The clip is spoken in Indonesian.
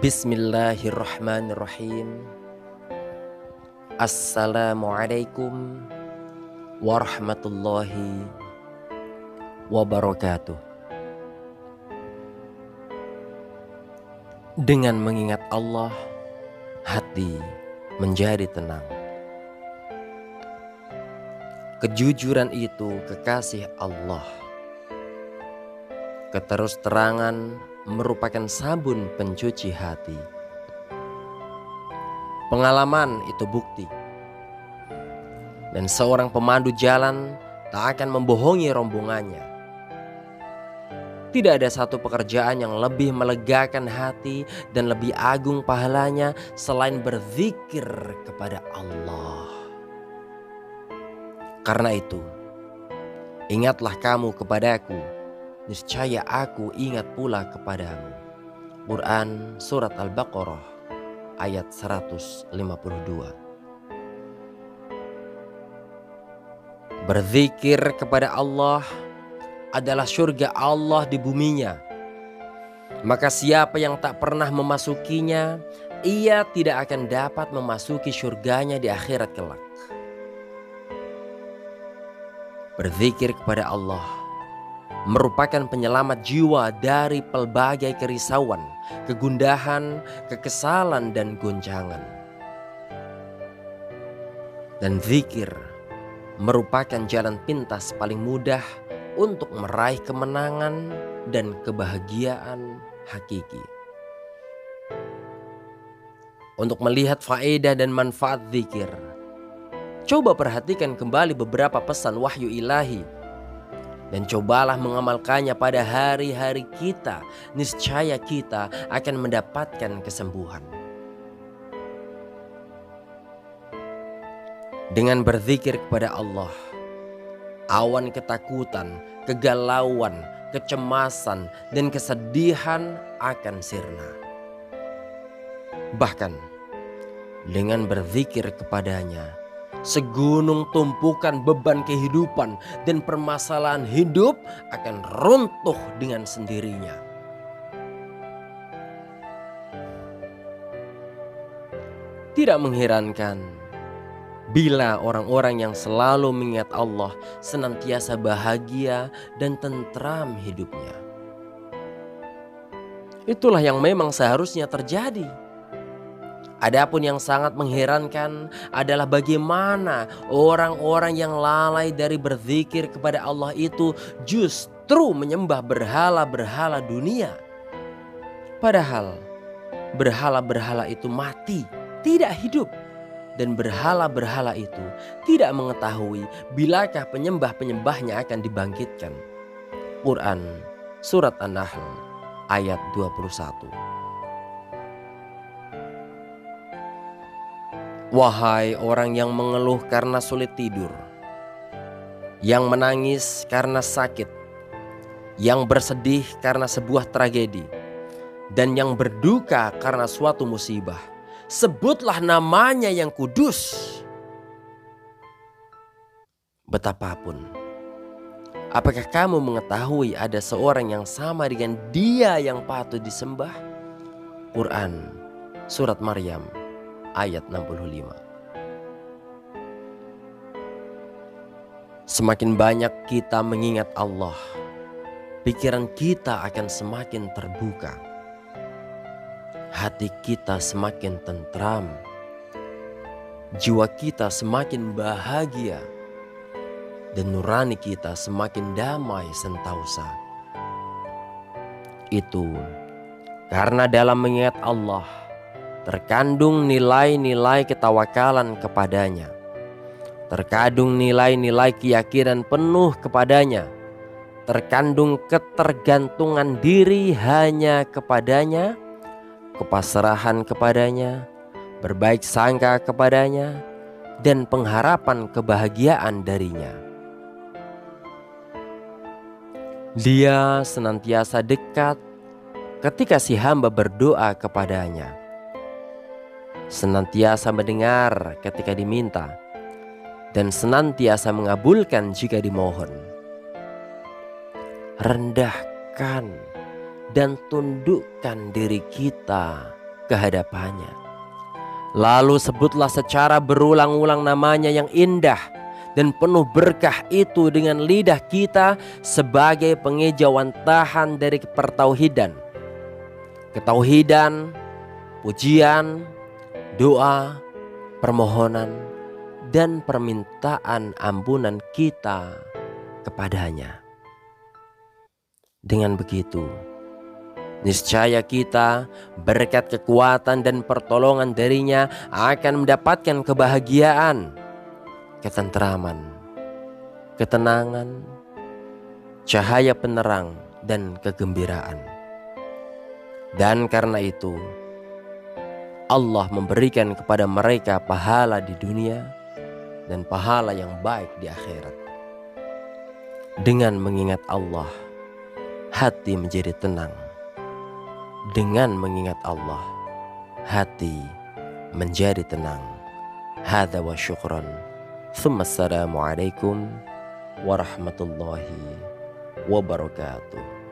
Bismillahirrahmanirrahim. Assalamualaikum warahmatullahi wabarakatuh. Dengan mengingat Allah, hati menjadi tenang. Kejujuran itu kekasih Allah. Keterus-terangan merupakan sabun pencuci hati. Pengalaman itu bukti. Dan seorang pemandu jalan tak akan membohongi rombongannya. Tidak ada satu pekerjaan yang lebih melegakan hati dan lebih agung pahalanya selain berzikir kepada Allah. Karena itu, ingatlah kamu kepadaku, niscaya aku ingat pula kepadamu. Quran Surat Al-Baqarah ayat 152. Berzikir kepada Allah adalah surga Allah di buminya. Maka siapa yang tak pernah memasukinya, ia tidak akan dapat memasuki surganya di akhirat kelak. Berzikir kepada Allah merupakan penyelamat jiwa dari pelbagai kerisauan, kegundahan, kekesalan, dan goncangan. Dan zikir merupakan jalan pintas paling mudah untuk meraih kemenangan dan kebahagiaan hakiki. Untuk melihat faedah dan manfaat zikir, coba perhatikan kembali beberapa pesan wahyu ilahi. Dan cobalah mengamalkannya pada hari-hari kita, niscaya kita akan mendapatkan kesembuhan. Dengan berzikir kepada Allah, awan ketakutan, kegalauan, kecemasan, dan kesedihan akan sirna. Bahkan, dengan berzikir kepadanya, segunung tumpukan beban kehidupan dan permasalahan hidup akan runtuh dengan sendirinya. Tidak mengherankan bila orang-orang yang selalu mengingat Allah senantiasa bahagia dan tentram hidupnya. Itulah yang memang seharusnya terjadi. Adapun yang sangat mengherankan adalah bagaimana orang-orang yang lalai dari berzikir kepada Allah itu justru menyembah berhala-berhala dunia. Padahal berhala-berhala itu mati, tidak hidup. Dan berhala-berhala itu tidak mengetahui bilakah penyembah-penyembahnya akan dibangkitkan. Quran Surat An-Nahl ayat 21. Wahai orang yang mengeluh karena sulit tidur, yang menangis karena sakit, yang bersedih karena sebuah tragedi, dan yang berduka karena suatu musibah, sebutlah namanya yang kudus. Betapapun, apakah kamu mengetahui ada seorang yang sama dengan Dia yang patut disembah? Quran Surat Maryam ayat 65. Semakin banyak kita mengingat Allah, pikiran kita akan semakin terbuka. Hati kita semakin tentram. Jiwa kita semakin bahagia. Dan nurani kita semakin damai sentausa. Itu karena dalam mengingat Allah terkandung nilai-nilai ketawakalan kepadanya. Terkandung nilai-nilai keyakinan penuh kepadanya. Terkandung ketergantungan diri hanya kepadanya, kepasrahan kepadanya, berbaik sangka kepadanya, dan pengharapan kebahagiaan darinya. Dia senantiasa dekat ketika si hamba berdoa kepadanya. Senantiasa mendengar ketika diminta, dan senantiasa mengabulkan jika dimohon. Rendahkan dan tundukkan diri kita ke hadapannya. Lalu sebutlah secara berulang-ulang namanya yang indah dan penuh berkah itu dengan lidah kita sebagai pengejawantahan dari pertauhidan. Ketauhidan, pujian, doa, permohonan, dan permintaan ampunan kita kepadanya. Dengan begitu, niscaya kita berkat kekuatan dan pertolongan darinya akan mendapatkan kebahagiaan, ketentraman, ketenangan, cahaya penerang, dan kegembiraan. Dan karena itu, Allah memberikan kepada mereka pahala di dunia dan pahala yang baik di akhirat. Dengan mengingat Allah, hati menjadi tenang. Dengan mengingat Allah, hati menjadi tenang. Hadza wa syukran. Assalamualaikum warahmatullahi wabarakatuh.